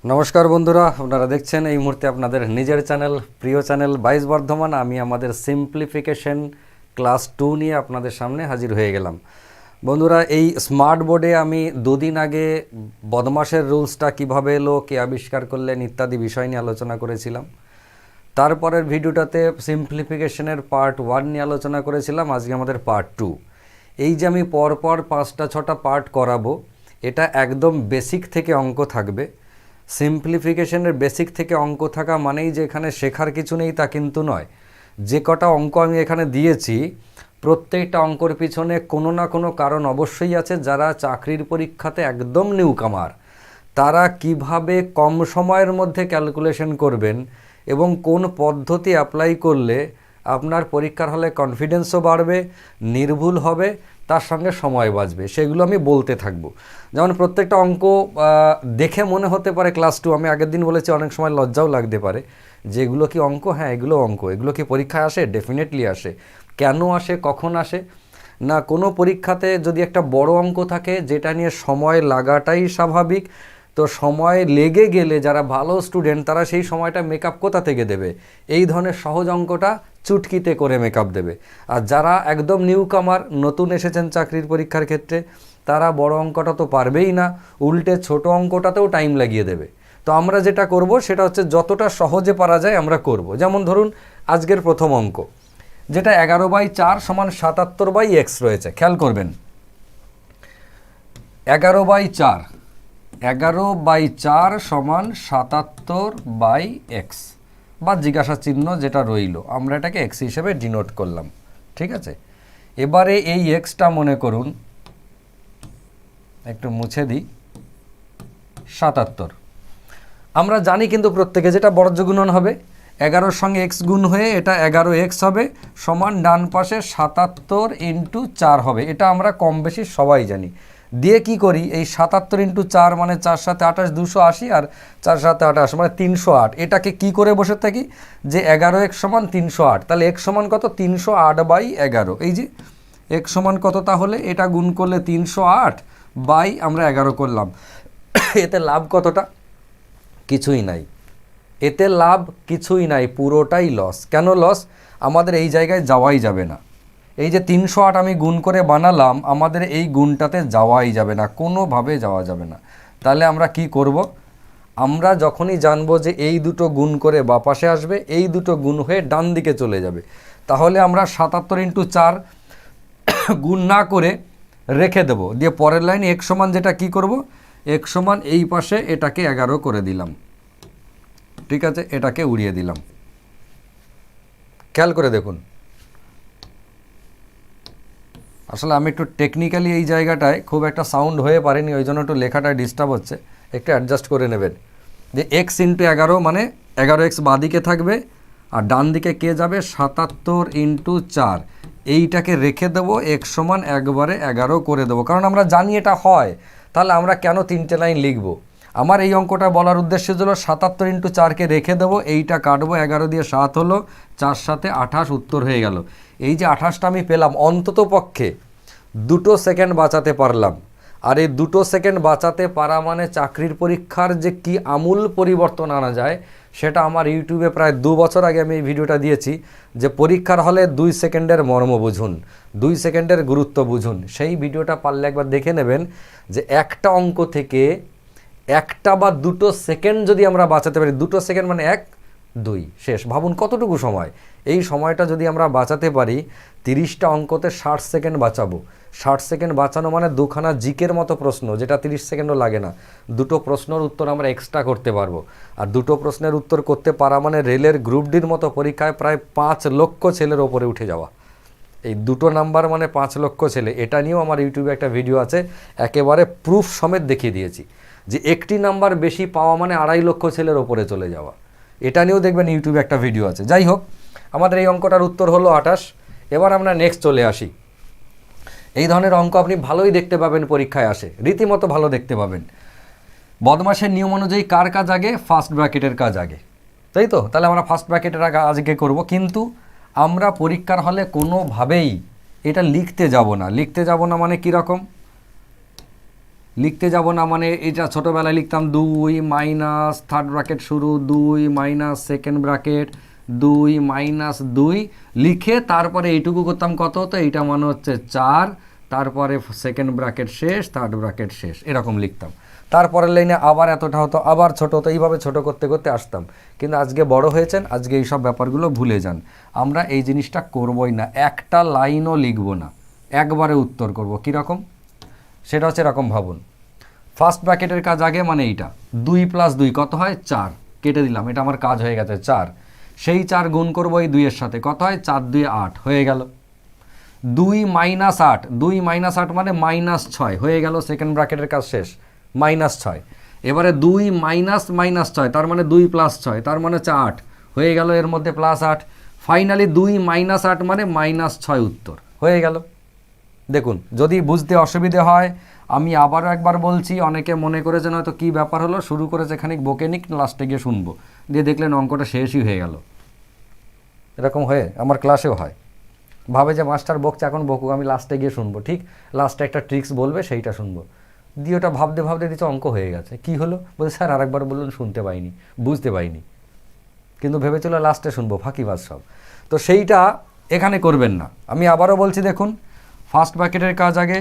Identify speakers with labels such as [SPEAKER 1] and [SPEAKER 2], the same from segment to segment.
[SPEAKER 1] নমস্কার বন্ধুরা, আপনারা দেখছেন এই মুহূর্তে আপনাদের নিজের চ্যানেল, প্রিয় চ্যানেল 22 বর্ধমান। আমি আমাদের সিম্পলিফিকেশন ক্লাস 2 নিয়ে আপনাদের সামনে হাজির হয়ে গেলাম। বন্ধুরা, এই স্মার্ট বোর্ডে আমি দুদিন আগে বদমাশের রুলসটা কিভাবে এলো, কে আবিষ্কার করলেন ইত্যাদি বিষয় নিয়ে আলোচনা করেছিলাম। তারপরের ভিডিওটাতে সিম্পলিফিকেশনের পার্ট 1 নিয়ে আলোচনা করেছিলাম। আজকে আমাদের পার্ট 2। এই যে আমি পরপর 5টা 6টা পার্ট করাবো, এটা একদম বেসিক থেকে অঙ্ক থাকবে। সিম্পলিফিকেশনের বেসিক থেকে অঙ্ক থাকা মানেই যে এখানে শেখার কিছু নেই তা কিন্তু নয়। যে কটা অঙ্ক আমি এখানে দিয়েছি, প্রত্যেকটা অঙ্কর পিছনে কোনো না কোনো কারণ অবশ্যই আছে। যারা চাকরির পরীক্ষাতে একদম নিউকামার, তারা কিভাবে কম সময়ের মধ্যে ক্যালকুলেশন করবেন এবং কোন পদ্ধতি অ্যাপ্লাই করলে আপনার পরীক্ষার হলে কনফিডেন্সও বাড়বে, নির্ভুল হবে, তার সঙ্গে সময় বাঁচবে, সেগুলো আমি বলতে থাকব। যেমন প্রত্যেকটা অঙ্ক দেখে মনে হতে পারে ক্লাস 2, আমি আগের দিন বলেছি অনেক সময় লজ্জাও লাগতে পারে যে এগুলো কি অঙ্ক। হ্যাঁ, এগুলো অঙ্ক। এগুলো কি পরীক্ষায় আসে? ডেফিনেটলি আসে। কেন আসে, কখন আসে না, কোনো পরীক্ষাতে যদি একটা বড় অঙ্ক থাকে যেটা নিয়ে সময় লাগাটাই স্বাভাবিক, তো সময় লেগে গেলে যারা ভালো স্টুডেন্ট তারা সেই সময়টা মেকআপ কোথা থেকে দেবে? এই ধরনের সহজ অঙ্কটা চুটকিতে করে মেকআপ দেবে। আর যারা একদম নিউকামার, নতুন এসেছেন চাকরির পরীক্ষার ক্ষেত্রে, তারা বড় অঙ্কটা তো পারবেই না, উল্টে ছোট অঙ্কটাতেও টাইম লাগিয়ে দেবে। তো আমরা যেটা করব সেটা হচ্ছে যতটা সহজে পারা যায় আমরা করব। যেমন ধরুন আজকের প্রথম অঙ্ক, যেটা 11/4 = 77/x রয়েছে। খেয়াল করবেন, 11/4 11/4 = 77/x, বা জিজ্ঞাসা চিহ্ন যেটা রইল, আমরা এটাকে এক্স হিসেবে ডিনোট করলাম। ঠিক আছে, এবারে এই এক্সটা মনে করুন, একটু মুছে দিই, 77। আমরা জানি কিন্তু প্রত্যেকে যেটা বর্জ্য গুণন হবে, 11-র সঙ্গে এক্স গুণ হয়ে এটা 11x হবে, সমান ডান পাশে 77 × 4 হবে। এটা আমরা কম বেশি সবাই জানি। দিয়ে কি করি, এই 77 × 4 মানে 4 × 7 = 28, 280, আর 4 × 7 = 28 মানে 308। এটাকে কি করে বসে থাকি যে 11x = 308, তাহলে x সমান কত? 308/11। এই যে x সমান কত, তাহলে এটা গুণ করলে 308/আমরা 11 করলাম। এতে লাভ কতটা? কিছুই নাই। এতে লাভ কিছুই নাই, পুরোটাই লস। কেন লস? আমাদের এই জায়গায় যাওয়াই যাবে না। এই যে 308 আমি গুণ করে বানালাম, আমাদের এই গুণটাতে যাওয়াই যাবে না, কোনোভাবে যাওয়া যাবে না। তাহলে আমরা কি করব? আমরা যখনই জানবো যে এই দুটো গুণ করে বাঁ পাশে আসবে, এই দুটো গুণ হয়ে ডান দিকে চলে যাবে, তাহলে আমরা 77 × 4 গুণ না করে রেখে দেব। দিয়ে পরের লাইনে x সমান যেটা কি করব, x সমান এই পাশে এটাকে 11 করে দিলাম। ঠিক আছে, এটাকে উড়িয়ে দিলাম। খেয়াল করে দেখুন, আসলে আমি একটু টেকনিক্যালি এই জায়গাটায় খুব একটা সাউন্ড হয়ে পারেনি, ওই জন্য একটু লেখাটা ডিস্টার্ব হচ্ছে, একটু অ্যাডজাস্ট করে নেবেন। যে x × 11 মানে 11x বাঁদিকে থাকবে, আর ডান দিকে কে যাবে? 77 × 4। এইটাকে রেখে দেবো, x সমান একবারে 11 করে দেবো, কারণ আমরা জানি এটা হয়। তাহলে আমরা কেন 3টে লাইন লিখব? আমার এই অঙ্কটা বলার উদ্দেশ্য ছিল 77 × 4কে রেখে দেবো, এইটা কাটবো, 11 দিয়ে 7 হলো, 4 × 7 = 28, উত্তর হয়ে গেল। এই যে 28টা আমি পেলাম, অন্তত পক্ষে 2 সেকেন্ড বাঁচাতে পারলাম। আর এই 2 সেকেন্ড বাঁচাতে পারা মানে চাকরির পরীক্ষার যে কি আমূল পরিবর্তন আনা যায়, সেটা আমার ইউটিউবে প্রায় 2 বছর আগে আমি এই ভিডিওটা দিয়েছি, যে পরীক্ষার হলে 2 সেকেন্ডের মর্ম বুঝুন, 2 সেকেন্ডের গুরুত্ব বুঝুন। সেই ভিডিওটা পারলে একবার দেখে নেবেন, যে একটা অঙ্ক থেকে 1টা বা 2 সেকেন্ড যদি আমরা বাঁচাতে পারি, 2 সেকেন্ড মানে 1 2 শেষ। ভাবুন কতটুকু সময়। এই সময়টা যদি আমরা বাঁচাতে পারি, 30টা অঙ্কতে 60 সেকেন্ড বাঁচাবো। 60 সেকেন্ড বাঁচানো মানে 2খানা জিকের মতো প্রশ্ন, যেটা 30 সেকেন্ডও লাগে না। 2টো প্রশ্নের উত্তর আমরা এক্সট্রা করতে পারবো। আর 2টো প্রশ্নের উত্তর করতে পারা মানে রেলের গ্রুপ ডির মতো পরীক্ষায় প্রায় 5 লক্ষ ছেলের ওপরে উঠে যাওয়া। এই 2টো নাম্বার মানে 5 লক্ষ ছেলে। এটা নিয়েও আমার ইউটিউবে একটা ভিডিও আছে, একেবারে প্রুফ সমেত দেখিয়ে দিয়েছি, যে একটি নাম্বার বেশি পাওয়া মানে 2.5 লক্ষ ছেলের ওপরে চলে যাওয়া। এটা নিয়েও দেখবেন ইউটিউবে একটা ভিডিও আছে। যাই হোক, আমাদের এই অঙ্কটার উত্তর হলো 28। এবার আমরা নেক্সট চলে আসি। এই ধরনের অঙ্ক আপনি ভালোই দেখতে পাবেন, পরীক্ষায় আসে, রীতিমতো ভালো দেখতে পাবেন। বদমাশের নিয়ম অনুযায়ী কার কাজ আগে? ফার্স্ট ব্র্যাকেটের কাজ আগে, তাই তো? তাহলে আমরা ফার্স্ট ব্র্যাকেটের আজকে করব, কিন্তু আমরা পরীক্ষার হলে কোনোভাবেই এটা লিখতে যাব না। লিখতে যাব না মানে কীরকম? লিখতে যাব না, মানে এটা ছোটোবেলায় লিখতাম 2 মাইনাস থার্ড ব্র্যাকেট শুরু 2 মাইনাস সেকেন্ড ব্র্যাকেট 2 মাইনাস 2 লিখে তারপরে এইটুকু করতাম কত হতো, এইটা মানে হচ্ছে 4, তারপরে সেকেন্ড ব্র্যাকেট শেষ, থার্ড ব্র্যাকেট শেষ, এরকম লিখতাম। তারপরের লাইনে আবার এতটা হতো, আবার ছোটো হতো, এইভাবে ছোটো করতে করতে আসতাম। কিন্তু আজকে বড় হয়েছেন, আজকে এই সব ব্যাপারগুলো ভুলে যান। আমরা এই জিনিসটা করবই না, একটা লাইনও লিখব না, একবারে উত্তর করব। কীরকম? সেটা হচ্ছে এরকম ভাবুন, ফার্স্ট ব্র্যাকেটের কাজ আগে, মানে এইটা 2 + 2 কত হয় 4, কেটে দিলাম, এটা আমার কাজ হয়ে গেছে 4। সেই 4 গুণ করবো এই 2-এর সাথে, কত হয় 4 × 2 = 8 হয়ে গেল। 2 - 8, 2 - 8 মানে -6 হয়ে গেল, সেকেন্ড ব্র্যাকেটের কাজ শেষ, -6। এবারে 2 - -6 তার মানে 2 + 6 তার মানে হচ্ছে 8 হয়ে গেল, এর মধ্যে +8, ফাইনালি 2 - 8 মানে -6 উত্তর হয়ে গেল। দেখুন, যদি বুঝতে অসুবিধে হয় আমি আবারও একবার বলছি, অনেকে মনে করেছেন হয়তো কী ব্যাপার হলো, শুরু করেছে খানিক বকেনিক, লাস্টে গিয়ে শুনবো, দিয়ে দেখলেন অঙ্কটা শেষই হয়ে গেল। এরকম হয়ে আমার ক্লাসেও হয়, ভাবে যে মাস্টার বকছে এখন বকুক, আমি লাস্টে গিয়ে শুনবো, ঠিক লাস্টে একটা ট্রিক্স বলবে সেইটা শুনবো, দিয়ে ওটা ভাবতে ভাবতে দিচ্ছে অঙ্ক হয়ে গেছে। কি হলো? বলছে স্যার আরেকবার বলুন, শুনতে পাইনি, বুঝতে পাইনি, কিন্তু ভেবেছিল লাস্টে শুনবো, ফাঁকিবাজ সব। তো সেইটা এখানে করবেন না। আমি আবারও বলছি, দেখুন ফার্স্ট ব্র্যাকেটের কাজ আগে,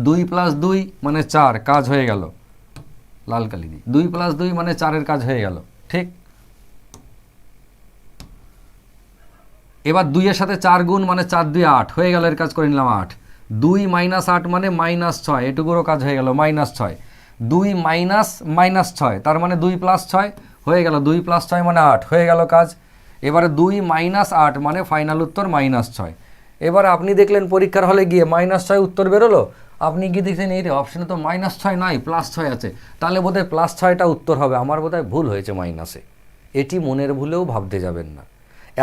[SPEAKER 1] 2 + 2 মানে 4, কাজ হয়ে গেল, লাল কালি দিই, 2 + 2 মানে 4-এর কাজ হয়ে গেল, ঠিক। এবার 2-এর সাথে 4 গুণ মানে 4 × 2 = 8 হয়ে গেল, এর কাজ করে নিলাম 8। 2 - 8 মানে -6, এটুকুরও কাজ হয়ে গেল, -6। 2 - -6 তার মানে 2 + 6 হয়ে গেল, 2 + 6 মানে 8 হয়ে গেল কাজ। এবারে 2 - 8 মানে ফাইনাল উত্তর -6। এবার আপনি দেখলেন পরীক্ষার হলে গিয়ে -6 উত্তর বেরোলো, আপনি কি দেখছেন এই রে অপশানে তো -6 নাই, +6 আছে, তাহলে বোধহয় +6টা উত্তর হবে, আমার বোধহয় ভুল হয়েছে মাইনাসে। এটি মনের ভুলেও ভাবতে যাবেন না।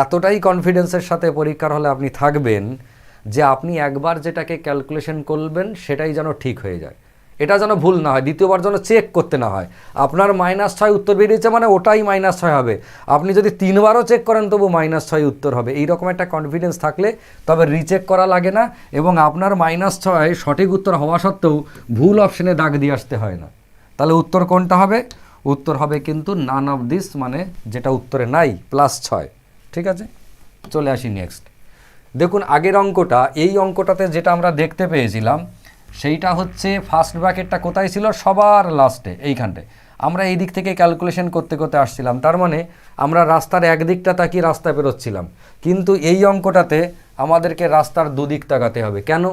[SPEAKER 1] এতটাই কনফিডেন্সের সাথে পরীক্ষার হলে আপনি থাকবেন যে আপনি একবার যেটাকে ক্যালকুলেশন করবেন সেটাই যেন ঠিক হয়ে যায়, এটা যেন ভুল না হয়, দ্বিতীয়বার যেন চেক করতে না হয়। আপনার -6 উত্তর বেরিয়েছে মানে ওটাই -6 হবে, আপনি যদি 3বারও চেক করেন তবু -6 উত্তর হবে। এইরকম একটা কনফিডেন্স থাকলে তবে রিচেক করা লাগে না, এবং আপনার -6 সঠিক উত্তর হওয়া সত্ত্বেও ভুল অপশনে দাগ দিয়ে আসতে হয় না। তাহলে উত্তর কোনটা হবে? উত্তর হবে কিন্তু নান অফ দিস, মানে যেটা উত্তরে নাই, +6। ঠিক আছে, চলে আসি নেক্সট। দেখুন আগের অঙ্কটা, এই অঙ্কটাতে যেটা আমরা দেখতে পেয়েছিলাম সেইটা হচ্ছে ফার্স্ট ব্র্যাকেটটা কোথায় ছিল, সবার লাস্টে এইখানটায়। আমরা এই দিক থেকে ক্যালকুলেশন করতে করতে আসছিলাম, তার মানে আমরা রাস্তার একদিকটা তাকিয়ে রাস্তা পেরোচ্ছিলাম, কিন্তু এই অঙ্কটাতে আমাদেরকে রাস্তার দুদিক তাকাতে হবে। কেন?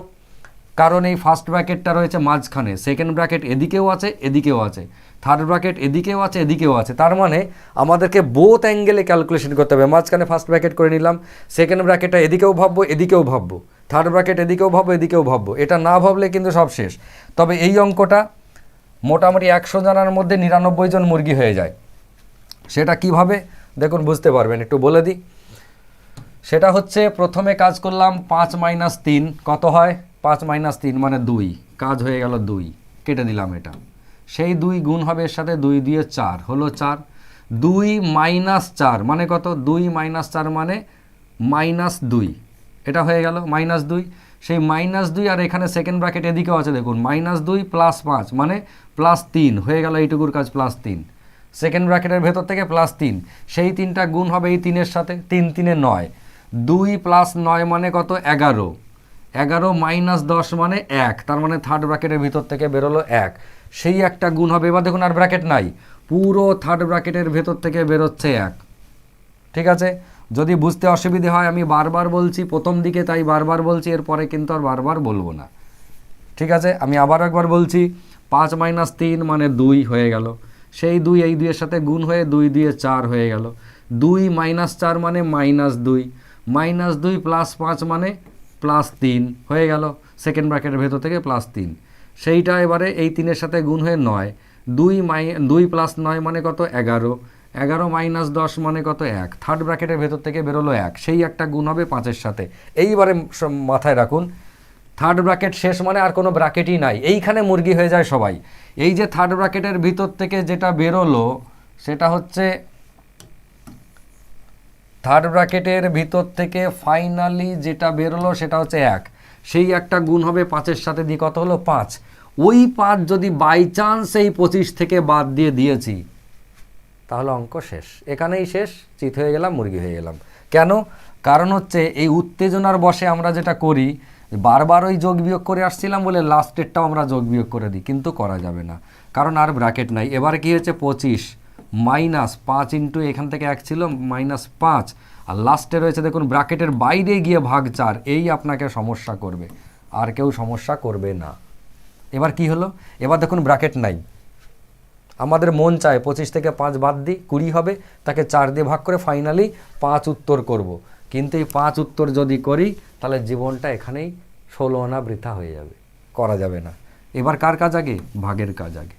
[SPEAKER 1] কারণ এই ফার্স্ট ব্র্যাকেটটা রয়েছে মাঝখানে, সেকেন্ড ব্র্যাকেট এদিকেও আছে এদিকেও আছে, থার্ড ব্র্যাকেট এদিকেও আছে এদিকেও আছে, তার মানে আমাদেরকে বোথ অ্যাঙ্গেলে ক্যালকুলেশন করতে হবে। মাঝখানে ফার্স্ট ব্র্যাকেট করে নিলাম, সেকেন্ড ব্র্যাকেটটা এদিকেও ভাববো এদিকেও ভাববো, থার্ড ব্র্যাকেট এদিকেও ভাববো এদিকেও ভাববো, এটা না ভাবলে কিন্তু সব শেষ। তবে এই অঙ্কটা মোটামুটি 100 জনের মধ্যে 99 জন মুরগি হয়ে যায়। সেটা কিভাবে দেখুন বুঝতে পারবেন, একটু বলে দিই। সেটা হচ্ছে প্রথমে কাজ করলাম 5 - 3 কত হয়, 5 - 3 মানে 2, কাজ হয়ে গেল 2, কেটে দিলাম এটা। সেই 2 গুণ হবে এর সাথে, 2 দিয়ে 4 হলো 4। 2 - 4 মানে কত, 2 - 4 মানে -2, এটা হয়ে গেল -2। সেই -2 আর এখানে সেকেন্ড ব্র্যাকেট এদিকেও আছে, দেখুন -2 + 5 মানে +3 হয়ে গেল, এইটুকুর কাজ +3। সেকেন্ড ব্র্যাকেটের ভেতর থেকে +3, সেই 3টা গুণ হবে এই 3-এর সাথে, 3 × 3 = 9, 2 + 9 মানে কত 11, 11 - 10 মানে 1, তার মানে থার্ড ব্র্যাকেটের ভিতর থেকে বেরোলো 1, সেই একটা গুণ হবে। এবার দেখুন আর ব্র্যাকেট নাই, পুরো থার্ড ব্র্যাকেটের ভেতর থেকে বেরোচ্ছে 1। ঠিক আছে, যদি বুঝতে অসুবিধে হয় আমি বারবার বলছি, প্রথম দিকে তাই বারবার বলছি, এরপরে কিন্তু আর বারবার বলবো না। ঠিক আছে, আমি আবার একবার বলছি, 5 - 3 মানে 2 হয়ে গেল, সেই 2 এই 2-এর সাথে গুণ হয়ে 2 দিয়ে 4 হয়ে গেল, 2 - 4 মানে -2, -2 + 5 মানে +3 হয়ে গেল, সেকেন্ড ব্র্যাকেটের ভেতর থেকে +3, সেইটা এবারে এই 3-এর সাথে গুণ হয়ে 9, 2 + 9 মানে কত 11, 11 - 10 মানে কত 1, থার্ড ব্র্যাকেটের ভেতর থেকে বেরোলো 1, সেই একটা গুণ হবে 5-এর সাথে। এইবারে মাথায় রাখুন, থার্ড ব্র্যাকেট শেষ মানে আর কোনো ব্র্যাকেটই নাই, এইখানে মুরগি হয়ে যায় সবাই। এই যে থার্ড ব্র্যাকেটের ভিতর থেকে যেটা বেরোলো সেটা হচ্ছে, থার্ড ব্র্যাকেটের ভিতর থেকে ফাইনালি যেটা বেরোলো সেটা হচ্ছে 1, সেই একটা গুণ হবে 5-এর সাথে দিয়ে কত হলো 5, ওই 5 যদি বাই চান্স এই 25 থেকে বাদ দিয়ে দিয়েছি, তাহলে অঙ্ক শেষ, এখানেই শেষ, চিত হয়ে গেলাম, মুরগি হয়ে গেলাম। কেন? কারণ হচ্ছে এই উত্তেজনার বশে আমরা যেটা করি, বারবার ওই যোগ বিয়োগ করে আসছিলাম বলে লাস্টেরটাও আমরা যোগ বিয়োগ করে দিই, কিন্তু করা যাবে না, কারণ আর ব্র্যাকেট নাই। এবারে কি হয়েছে, 25 মাইনাস 5 ইন্টু এখান থেকে 1 ছিল -5, আর লাস্টে রয়েছে দেখুন ব্র্যাকেটের বাইরে গিয়ে ভাগ 4, এই আপনাকে সমস্যা করবে, আর কেউ সমস্যা করবে না। এবার কি হলো, এবার দেখুন ব্র্যাকেট নাই, আমাদের মন চায় 25 থেকে 5 বাদ দিই 20 হবে, তাকে 4 দিয়ে ভাগ করে ফাইনালি 5 উত্তর করব। কিন্তু এই 5 উত্তর যদি করি তাহলে জীবনটা এখানেই 16 আনা বৃথা হয়ে যাবে, করা যাবে না। এবার কার কাজ আগে? ভাগের কাজ আগে।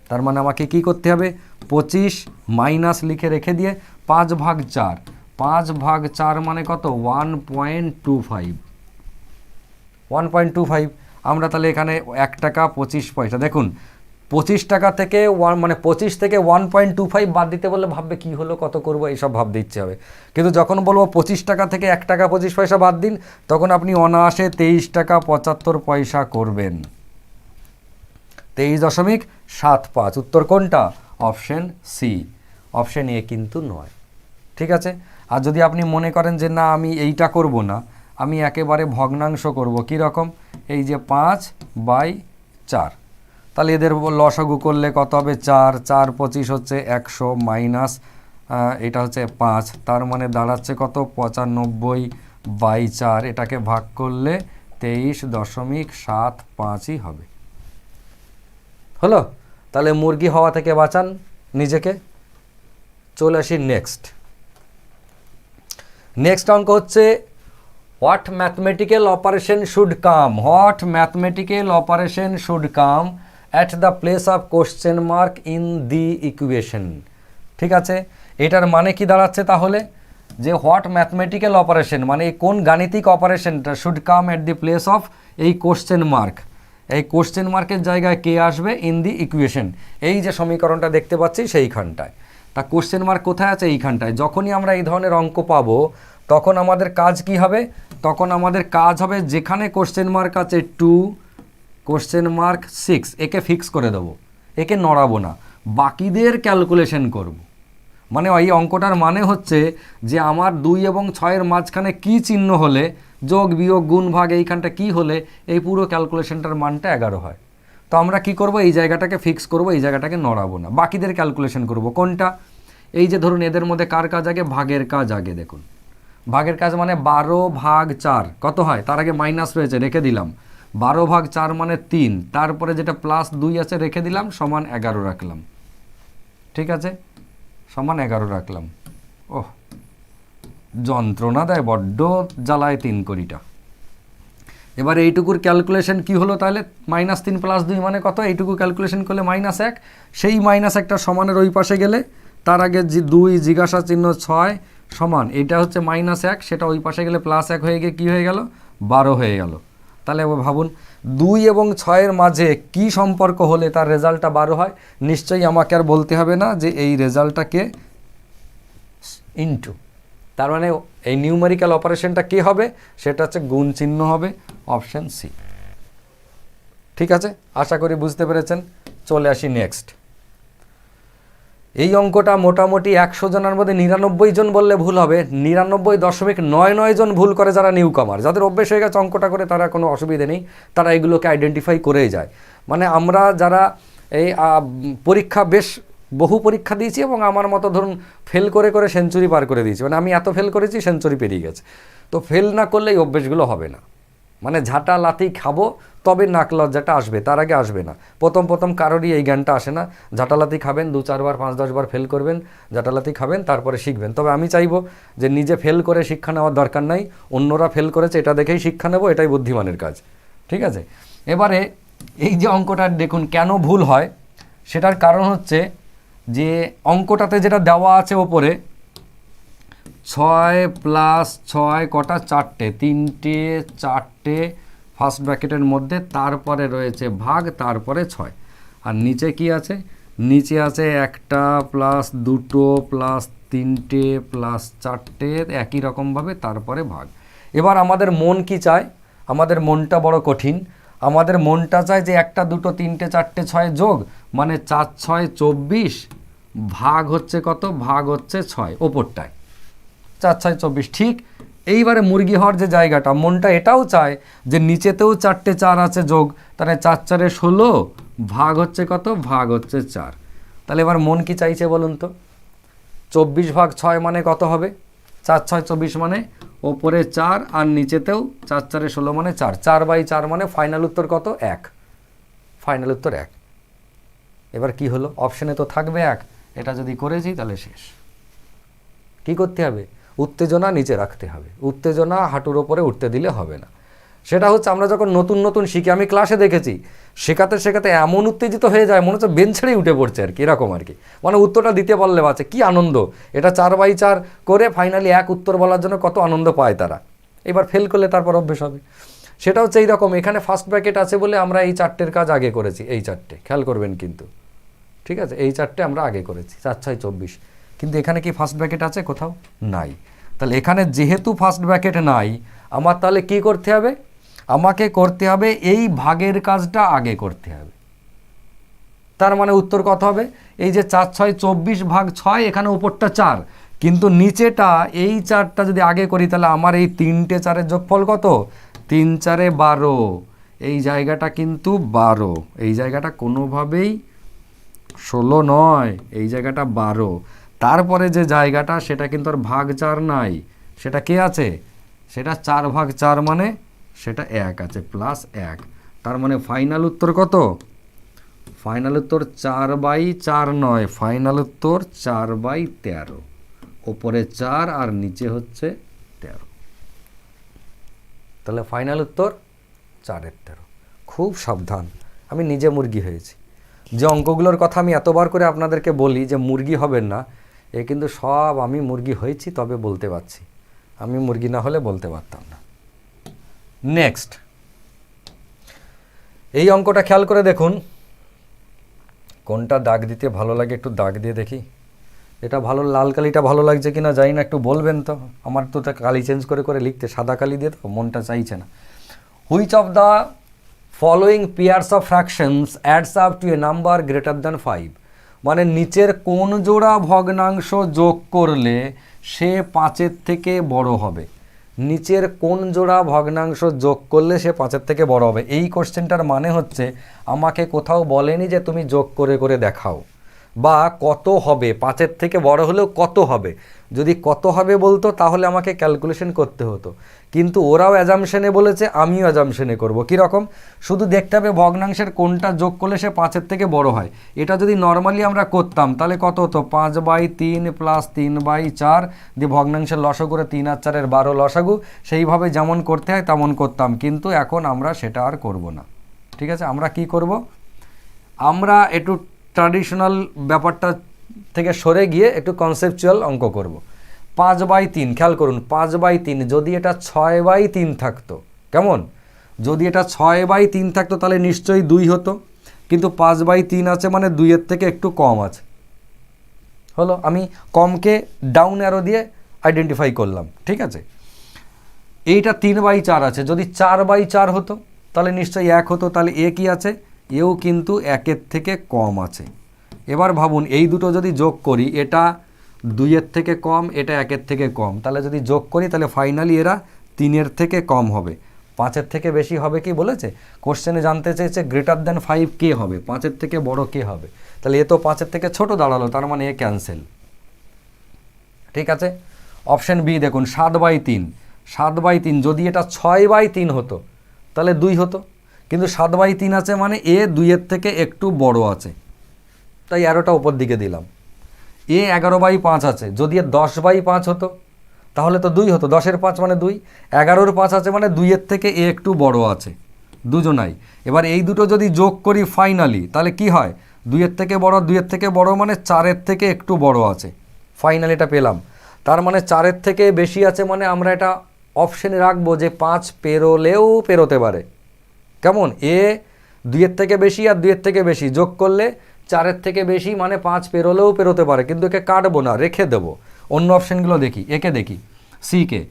[SPEAKER 1] তার মানে আমাকে কি করতে হবে, 25 মাইনাস লিখে রেখে দিয়ে 5 ভাগ 4, 5 ভাগ 4 মানে কত, 1.25, 1.25। আমরা তাহলে এখানে 1 টাকা 25 পয়সা, দেখুন 25 টাকা থেকে 25 থেকে 1.25 বাদ দিতে বললে ভাববে কি হলো, কত করবো, এইসব ভাবতে ইচ্ছে হবে। কিন্তু যখন বলবো 25 টাকা থেকে 1 টাকা 25 পয়সা বাদ দিন, তখন আপনি অনায়াসে 23 টাকা 75 পয়সা করবেন। 23.75। উত্তর কোনটা? অপশন সি, অপশন এ কিন্তু নয়। ঠিক আছে। আর যদি আপনি মনে করেন যে না আমি এইটা করব না, আমি একেবারে ভগ্নাংশ করব, কি রকম, এই যে 5/4, তাহলে এদের লসাগু করলে কত হবে, 4, 4 25 হচ্ছে 100 মাইনাস এটা হচ্ছে 5, তার মানে দাঁড়াচ্ছে কত, 95/4, এটাকে ভাগ করলে 23.75ই হবে। হলো? তাহলে মুরগি হওয়া থেকে বাঁচান নিজেকে। চলে আসি নেক্সট অঙ্ক হচ্ছে what mathematical operation should come, what mathematical operation should come at the place of question mark in the equation. ঠিক আছে, এটার মানে কি দাঁড়াচ্ছে তাহলে, যে হোয়াট ম্যাথমেটিক্যাল অপারেশন মানে কোন গাণিতিক অপারেশনটা should come at the place of এই কোশ্চেন মার্ক, এই কোশ্চেন মার্কের জায়গায় কে আসবে, ইন দি ইকুয়েশন, এই যে সমীকরণটা দেখতে পাচ্ছি সেইখানটায়। তা কোশ্চেন মার্ক কোথায় আছে, এইখানটায়। যখনই আমরা এই ধরনের অঙ্ক পাবো তখন আমাদের কাজ কি হবে, তখন আমাদের কাজ হবে যেখানে কোশ্চেন মার্ক আছে 2, কোশ্চেন মার্ক 6, একে ফিক্স করে দেবো, একে নড়াবো না, বাকিদের ক্যালকুলেশন করব। মানে এই অঙ্কটার মানে হচ্ছে যে আমার 2 এবং 6-এর মাঝখানে কি চিহ্ন হলে, যোগ বিয়োগ গুণ ভাগ এইখানটা কি হলে এই পুরো ক্যালকুলেশনটার মানটা 11 হয়। তো আমরা কি করব, এই জায়গাটাকে ফিক্স করব, এই জায়গাটাকে নড়াবো না, বাকিদের ক্যালকুলেশন করব। কোনটা? এই যে ধরুন এদের মধ্যে কার কাজ আগে, ভাগের কাজ আগে। দেখুন ভাগের কাজ মানে 12/4 কত হয়, তার আগে মাইনাস রয়েছে রেখে দিলাম, 12/4 মানে 3, তারপরে যেটা +2 আছে রেখে দিলাম, সমান 11 রাখলাম। ঠিক আছে, সমান 11 রাখলাম। ওহ যন্ত্রণা দেয়, বড্ড জ্বালায় 3 কোটিটা। এবার এইটুকুর ক্যালকুলেশন কি হলো তাহলে, -3 + 2 মানে কত, এইটুকু ক্যালকুলেশন করলে -1, সেই -1টা সমানের ওই পাশে গেলে তার আগে 2 জিজ্ঞাসা চিহ্ন 6 সমান, এটা হচ্ছে -1, সেটা ওই পাশে গেলে +1 হয়ে গিয়ে কী হয়ে গেল, 12 হয়ে গেল। তাহলে ভাবুন 2 এবং 6-এর মাঝে কি সম্পর্ক হলে তার রেজাল্টটা 12 হয়। নিশ্চয়ই আমাকে আর বলতে হবে না যে এই রেজাল্টটাকে ইনটু, তার মানে এই নিউমেরিক্যাল অপারেশনটা কি হবে, সেটা হচ্ছে গুণ চিহ্ন হবে, অপশন সি। ঠিক আছে, আশা করি বুঝতে পেরেছেন। চলে আসি নেক্সট। এই অঙ্কটা মোটামুটি 100 জনের মধ্যে 99 জন বললে ভুল হবে, 99.99 জন ভুল করে যারা নিউ কামার, যাদের অভ্যেস হয়ে গেছে অঙ্কটা করে তারা কোনো অসুবিধে নেই, তারা এগুলোকে আইডেন্টিফাই করেই যায়। মানে আমরা যারা এই পরীক্ষা বেশ বহু পরীক্ষা দিয়েছি এবং আমার মতো ধরুন ফেল করে করে সেঞ্চুরি পার করে দিয়েছি, মানে আমি এত ফেল করেছি সেঞ্চুরি পেরিয়ে গেছে। তো ফেল না করলে এই অভ্যেসগুলো হবে না, মানে ঝাঁটা লাথি খাবো তবে নাক লজ্জাটা আসবে, তার আগে আসবে না। প্রথম কারোরই এই জ্ঞানটা আসে না, ঝাঁটালাতি খাবেন 2-4 বার 5-10 বার ফেল করবেন, ঝাঁটালাতি খাবেন, তারপরে শিখবেন। তবে আমি চাইবো যে নিজে ফেল করে শিক্ষা নেওয়ার দরকার নাই, অন্যরা ফেল করেছে এটা দেখেই শিক্ষা নেব, এটাই বুদ্ধিমানের কাজ। ঠিক আছে, এবারে এই যে অঙ্কটা দেখুন কেন ভুল হয়, সেটার কারণ হচ্ছে যে অঙ্কটাতে যেটা দেওয়া আছে ওপরে 6 + 6 কটা, 4টে, 3টে 4টে ফার্স্ট ব্র্যাকেটের মধ্যে, তারপরে রয়েছে ভাগ, তারপরে 6, আর নিচে কি আছে, নিচে আছে 1টা + 2টো + 3টে + 4টে, একই রকমভাবে তারপরে ভাগ। এবার আমাদের মন কি চায়, আমাদের মনটা বড় কঠিন, আমাদের মনটা চায় যে 1 2 3 4 6 যোগ, মানে 4 6 24 ভাগ হচ্ছে কত, ভাগ হচ্ছে 6 ওপরটায় 4 6 24। ঠিক এইবারে মুরগি হওয়ার যে জায়গাটা, মনটা এটাও চায় যে নিচেতেও 4টে 4 আছে যোগ, তাহলে 4 4 16 ভাগ হচ্ছে কত, ভাগ হচ্ছে 4। তাহলে এবার মন কি চাইছে বলুন তো, 24 ভাগ 6 মানে কত হবে, 4 6 24 মানে ওপরে 4 আর নিচেতেও 4 4 16 মানে 4, 4/4 মানে ফাইনাল উত্তর কত, 1। ফাইনাল উত্তর 1। এবার কি হলো, অপশনে তো থাকবে 1, এটা যদি করেছি তাহলে শেষ। কি করতে হবে, উত্তেজনা নিচে রাখতে হবে, উত্তেজনা হাঁটুর ওপরে উঠতে দিলে হবে না। সেটা হচ্ছে আমরা যখন নতুন নতুন শিখি, আমি ক্লাসে দেখেছি, শেখাতে শেখাতে এমন উত্তেজিত হয়ে যায় মনে হচ্ছে বেঞ্চ ছেড়েই উঠে পড়ছে আর কি, এরকম আর কি। মানে উত্তরটা দিতে পারলে বাঁচে, কি আনন্দ, এটা 4/4 করে ফাইনালি 1 উত্তর বলার জন্য কত আনন্দ পায় তারা। এবার ফেল করলে তারপর অভ্যেস হবে। সেটা হচ্ছে এইরকম, এখানে ফার্স্ট ব্র্যাকেট আছে বলে আমরা এই 4টের কাজ আগে করেছি, এই 4টে খেয়াল করবেন কিন্তু, ঠিক আছে, এই 4টে আমরা আগে করেছি, 4 6 24। কিন্তু এখানে কি ফার্স্ট ব্র্যাকেট আছে কোথাও, নাই। তাহলে এখানে যেহেতু ফার্স্ট ব্র্যাকেট নাই, আমার তাহলে কি করতে হবে, আমাকে করতে হবে এই ভাগের কাজটা আগে করতে হবে। তার মানে উত্তর কত হবে, এই যে 4 6 24 ভাগ 6, এখানে উপরটা 4 কিন্তু নিচেটা এই 4টা যদি আগে করি, তাহলে আমার এই 3টে 4-এর যোগফল কত, 3 4 12, এই জায়গাটা কিন্তু 12, এই জায়গাটা কোনোভাবেই 16 নয়, এই জায়গাটা 12। তারপরে যে জায়গাটা সেটা কিন্তু আর ভাগ 4 নাই, সেটা কে আছে, সেটা 4 ভাগ 4 মানে সেটা 1 আছে, প্লাস 1। তার মানে ফাইনাল উত্তর কত, ফাইনাল উত্তর 4/4 নয়, ফাইনাল উত্তর 4/13, ওপরে 4 আর নিচে হচ্ছে 13। তাহলে ফাইনাল উত্তর 4/13। খুব সাবধান, আমি নিজে মুরগি হয়েছি। যে অঙ্কগুলোর কথা আমি এতবার করে আপনাদেরকে বলি যে মুরগি হবেন না, এ কিন্তু সব আমি মুরগি হয়েছি তবে বলতে পারছি, আমি মুরগি না হলে বলতে পারতাম না। নেক্সট এই অঙ্কটা খেয়াল করে দেখুন, কোনটা দাগ দিতে ভালো লাগে একটু দাগ দিয়ে দেখি। এটা ভালো, লাল কালিটা ভালো লাগছে কিনা জানি না, একটু বলবেন তো। আমার তো তা কালি চেঞ্জ করে করে লিখতে, সাদা কালি দিয়ে তো মনটা চাইছে না। Which of the following pairs of fractions ads up to A number greater than 5, মানে নিচের কোন জোড়া ভগ্নাংশ যোগ করলে সে 5-এর থেকে বড় হবে, নিচের কোন জোড়া ভগ্নাংশ যোগ করলে সে 5-এর থেকে বড় হবে। এই কোশ্চেনটার মানে হচ্ছে আমাকে কোথাও বলেনি যে তুমি যোগ করে করে দেখাও, বা কত হবে, 5-এর থেকে বড় হলেও কত হবে। যদি কত হবে বলতো তাহলে আমাকে ক্যালকুলেশন করতে হতো, কিন্তু ওরাও অ্যাজামশনে বলেছে, আমিও অ্যাজামশনে করব। কীরকম, শুধু দেখতে হবে ভগ্নাংশের কোনটা যোগ করলে সে 5-এর থেকে বড় হয়। এটা যদি নর্মালি আমরা করতাম তাহলে কত হতো, 5/3 প্লাস 3/4 দিয়ে ভগ্নাংশের লসাগু করে 3 আর 4-এর 12 লসাগু, সেইভাবে যেমন করতে হয় তেমন করতাম। কিন্তু এখন আমরা সেটা আর করব না, ঠিক আছে। আমরা কি করব, আমরা একটু ট্র্যাডিশনাল ব্যাপারটা থেকে সরে গিয়ে একটু কনসেপচুয়াল অঙ্ক করব। 5/3 খেয়াল করুন, 5/3 যদি এটা 6/3 থাকতো, কেমন, যদি এটা 6/3 থাকতো তাহলে নিশ্চয়ই 2 হতো, কিন্তু 5/3 আছে মানে 2-এর থেকে একটু কম আছে, হলো। আমি কমকে ডাউন অ্যারো দিয়ে আইডেন্টিফাই করলাম, ঠিক আছে। এইটা 3/4 আছে, যদি 4/4 হতো তাহলে নিশ্চয়ই 1 হতো, তাহলে এ কি আছে, এও কিন্তু 1-এর থেকে কম আছে। এবার ভাবুন এই দুটো যদি যোগ করি, এটা 2-এর থেকে কম, এটা 1-এর থেকে কম, তাহলে যদি যোগ করি তাহলে ফাইনালি এরা 3-এর থেকে কম হবে। 5-এর থেকে বেশি হবে কি বলেছে কোশ্চেনে, জানতে চেয়েছে গ্রেটার দ্যান 5 কে হবে, 5-এর থেকে বড় কে হবে। তাহলে এ তো 5-এর থেকে ছোট দাঁড়ালো, তার মানে এ ক্যান্সেল, ঠিক আছে। অপশন বি দেখুন, 7/3, 7/3 যদি এটা 6/3 হতো তাহলে 2 হতো, কিন্তু 7/3 আছে মানে এ 2-এর থেকে একটু বড় আছে, তাই অ্যারোটা উপর দিকে দিলাম। এ 11/5 আছে, যদি এ 10/5 হতো তাহলে তো 2 হতো, 10-এর 5 মানে 2, 11-র 5 আছে মানে 2-এর থেকে এ একটু বড় আছে, দুজনাই। এবার এই দুটো যদি যোগ করি ফাইনালি তাহলে কি হয়, 2-এর থেকে বড়, 2-এর থেকে বড় মানে 4-এর থেকে একটু বড় আছে, ফাইনালি এটা পেলাম। তার মানে 4-এর থেকে বেশি আছে, মানে আমরা এটা অপশানে রাখবো যে 5 পেরোলেও পেরোতে পারে, কেমন। এ 2-এর থেকে বেশি আর 2-এর থেকে বেশি যোগ করলে 4-এর থেকে বেশি মানে 5 পেরোলেও পেরোতে পারে, কিন্তু একে কাটবো না, রেখে দেবো। অন্য অপশানগুলো দেখি, একে দেখি, সিকে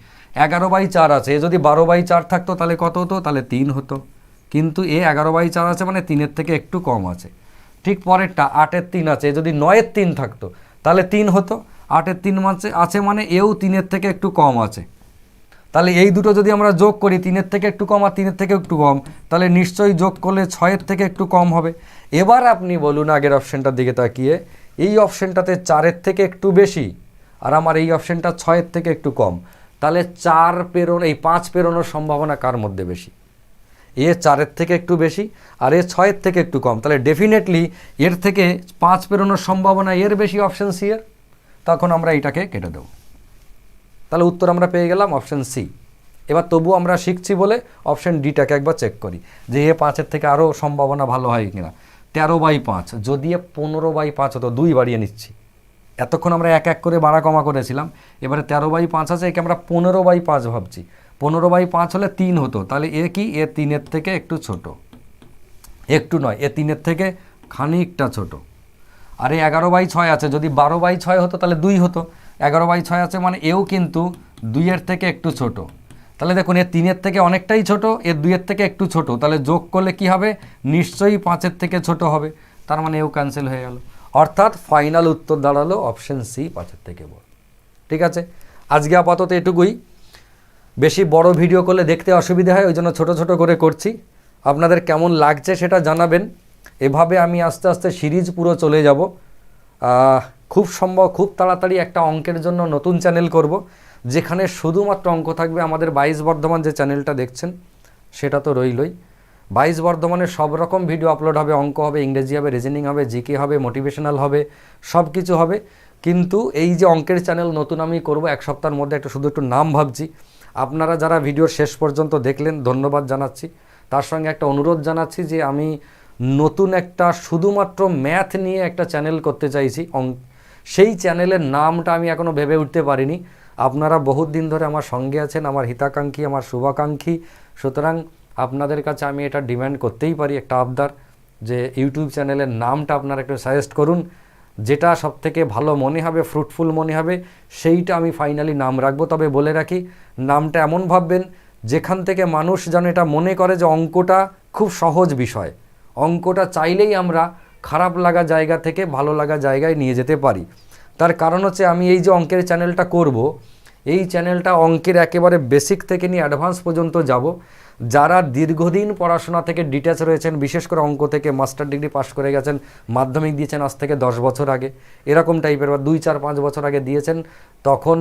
[SPEAKER 1] 11/4 আছে, এ যদি 12/4 থাকতো তাহলে কত হতো, তাহলে 3 হতো, কিন্তু এ 11/4 আছে মানে 3-এর থেকে একটু কম আছে। ঠিক পরেরটা 8-এর 3 আছে, যদি 9-এর 3 থাকতো তাহলে 3 হতো, 8-এর 3 আছে মানে এও 3-এর থেকে একটু কম আছে। তাহলে এই দুটো যদি আমরা যোগ করি, 3-এর থেকে একটু কম আর 3-এর থেকে একটু কম, তাহলে নিশ্চয়ই যোগ করলে 6-এর থেকে একটু কম হবে। এবার আপনি বলুন আগের অপশানটার দিকে তাকিয়ে, এই অপশানটাতে 4-এর থেকে একটু বেশি আর আমার এই অপশানটা 6-এর থেকে একটু কম, তাহলে 5 পেরোনোর সম্ভাবনা কার মধ্যে বেশি? এ 4-এর থেকে একটু বেশি আর এ 6-এর থেকে একটু কম, তাহলে ডেফিনেটলি এর থেকে 5 পেরোনোর সম্ভাবনা এর বেশি, অপশান সি এর। তখন আমরা এইটাকে কেটে দেবো। তাহলে উত্তর আমরা পেয়ে গেলাম অপশান সি। এবার তবু আমরা শিখছি বলে অপশান ডিটাকে একবার চেক করি যে এ 5-এর থেকে আরও সম্ভাবনা ভালো হয় কিনা। 13/5, যদি এ 15/5 হতো, 2 বাড়িয়ে নিচ্ছি। এতক্ষণ আমরা এক এক করে বাড়া কমা করেছিলাম, এবারে 13/5 আছে, একে আমরা 15/5 ভাবছি। 15/5 হলে 3 হতো, তাহলে এ কি? এ 3-এর থেকে একটু ছোট, একটু নয়, এ 3-এর থেকে খানিকটা ছোট। আর এই 11/6 আছে, যদি 12/6 হতো তাহলে 2 হতো। 11/6 আছে মানে এও কিন্তু 2-এর থেকে একটু ছোট। তাহলে দেখুন এ 3-এর থেকে অনেকটাই ছোট, এ 2-এর থেকে একটু ছোট, তাহলে যোগ করলে কি হবে? নিশ্চয়ই 5-এর থেকে ছোট হবে, তার মানে এও ক্যান্সেল হয়ে গেল। অর্থাৎ ফাইনাল উত্তর দাঁড়ালো অপশান সি, 5-এর থেকে বড়। ঠিক আছে, আজকে আপাতত এটুকুই। বেশি বড় ভিডিও করলে দেখতে অসুবিধা হয়, ওই জন্য ছোটো ছোটো করে করছি। আপনাদের কেমন লাগছে সেটা জানাবেন। এভাবে আমি আস্তে আস্তে সিরিজ পুরো চলে যাব। খুব খুব তাড়াতাড়ি একটা অঙ্কের জন্য নতুন চ্যানেল করব, যেখানে শুধুমাত্র অঙ্ক থাকবে। আমাদের 22 বর্ধমান যে চ্যানেলটা দেখছেন সেটা তো রইলই। 22 বর্ধমানে সব রকম ভিডিও আপলোড হবে, অঙ্ক হবে, ইংরেজি হবে, রিজনিং হবে, জিকে হবে, মোটিভেশনাল হবে, সব কিছু হবে। কিন্তু এই যে অঙ্কের চ্যানেল নতুন আমি করব এক সপ্তাহের মধ্যে, শুধু একটু নাম ভাবছি। আপনারা যারা ভিডিওর শেষ পর্যন্ত দেখলেন ধন্যবাদ জানাচ্ছি। তার সঙ্গে একটা অনুরোধ জানাচ্ছি যে আমি নতুন একটা শুধুমাত্র ম্যাথ নিয়ে একটা চ্যানেল করতে চাইছি। সেই চ্যানেলের নামটা আমি এখনও ভেবে উঠতে পারিনি। আপনারা বহুত দিন ধরে আমার সঙ্গে আছেন, আমার হিতাকাঙ্ক্ষী, আমার শুভাকাঙ্ক্ষী। সুতরাং আপনাদের কাছে আমি এটা ডিমান্ড করতেই পারি, একটা আবদার, যে ইউটিউব চ্যানেলের নামটা আপনারা একটু সাজেস্ট করুন। যেটা সবথেকে ভালো মনে হবে, ফ্রুটফুল মনে হবে, সেইটা আমি ফাইনালি নাম রাখবো। তবে বলে রাখি, নামটা এমন ভাববেন যেখান থেকে মানুষ যেন এটা মনে করে যে অঙ্কটা খুব সহজ বিষয়। অঙ্কটা চাইলেই আমরা খারাপ লাগা জায়গা থেকে ভালো লাগা জায়গায় নিয়ে যেতে পারি। তার কারণ হচ্ছে আমি এই যে অঙ্কের চ্যানেলটা করব, এই চ্যানেলটা অঙ্কের একেবারে বেসিক থেকে নিয়ে অ্যাডভান্স পর্যন্ত যাব। যারা দীর্ঘদিন পড়াশোনা থেকে ডিট্যাচ রয়েছেন, বিশেষ করে অঙ্ক থেকে মাস্টার ডিগ্রি পাস করে গেছেন, মাধ্যমিক দিয়েছেন আজ থেকে 10 বছর আগে, এরকম টাইপের, বা 2, 4, 5 বছর আগে দিয়েছেন, তখন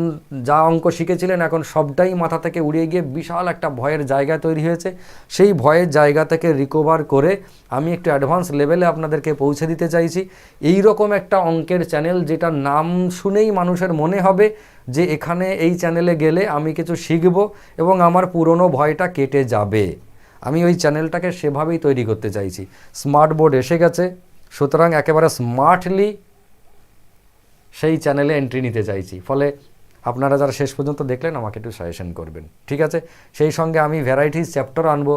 [SPEAKER 1] যা অঙ্ক শিখেছিলেন এখন সবটাই মাথা থেকে উড়িয়ে গিয়ে বিশাল একটা ভয়ের জায়গা তৈরি হয়েছে। সেই ভয়ের জায়গা থেকে রিকভার করে আমি একটু অ্যাডভান্স লেভেলে আপনাদেরকে পৌঁছে দিতে চাইছি। এই রকম একটা অঙ্কের চ্যানেল, যেটা নাম শুনেই মানুষের মনে হবে যে এখানে এই চ্যানেলে গেলে আমি কিছু শিখব এবং আমার পুরনো ভয়টা কেটে যাবে। আমি ওই চ্যানেলটাকে সেভাবেই তৈরি করতে চাইছি। স্মার্ট বোর্ড এসে গেছে, সুতরাং একেবারে স্মার্টলি সেই চ্যানেলে এন্ট্রি নিতে চাইছি। ফলে আপনারা যারা শেষ পর্যন্ত দেখলেন আমাকে একটু সাজেশন করবেন, ঠিক আছে? সেই সঙ্গে আমি ভ্যারাইটিস চ্যাপ্টার আনবো,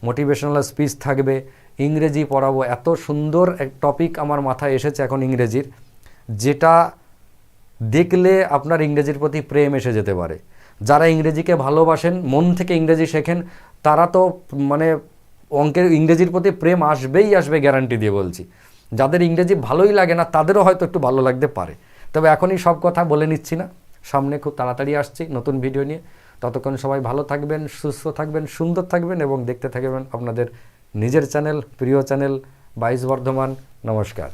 [SPEAKER 1] মোটিভেশনাল স্পিচ থাকবে, ইংরেজি পড়াবো। এত সুন্দর এক টপিক আমার মাথায় এসেছে এখন ইংরেজির, যেটা দেখলে আপনার ইংরেজির প্রতি প্রেম এসে যেতে পারে। যারা ইংরেজিকে ভালোবাসেন, মন থেকে ইংরেজি শেখেন, তারা তো মানে ইংরেজির প্রতি প্রেম আসবেই আসবে, গ্যারান্টি দিয়ে বলছি। যাদের ইংরেজি ভালোই লাগে না তাদেরও হয়তো একটু ভালো লাগতে পারে। তবে এখনই সব কথা বলে নিচ্ছি না, সামনে খুব তাড়াতাড়ি আসছি নতুন ভিডিও নিয়ে। ততক্ষণ সবাই ভালো থাকবেন, সুস্থ থাকবেন, সুন্দর থাকবেন এবং দেখতে থাকবেন আপনাদের নিজের চ্যানেল, প্রিয় চ্যানেল 22 বর্ধমান। নমস্কার।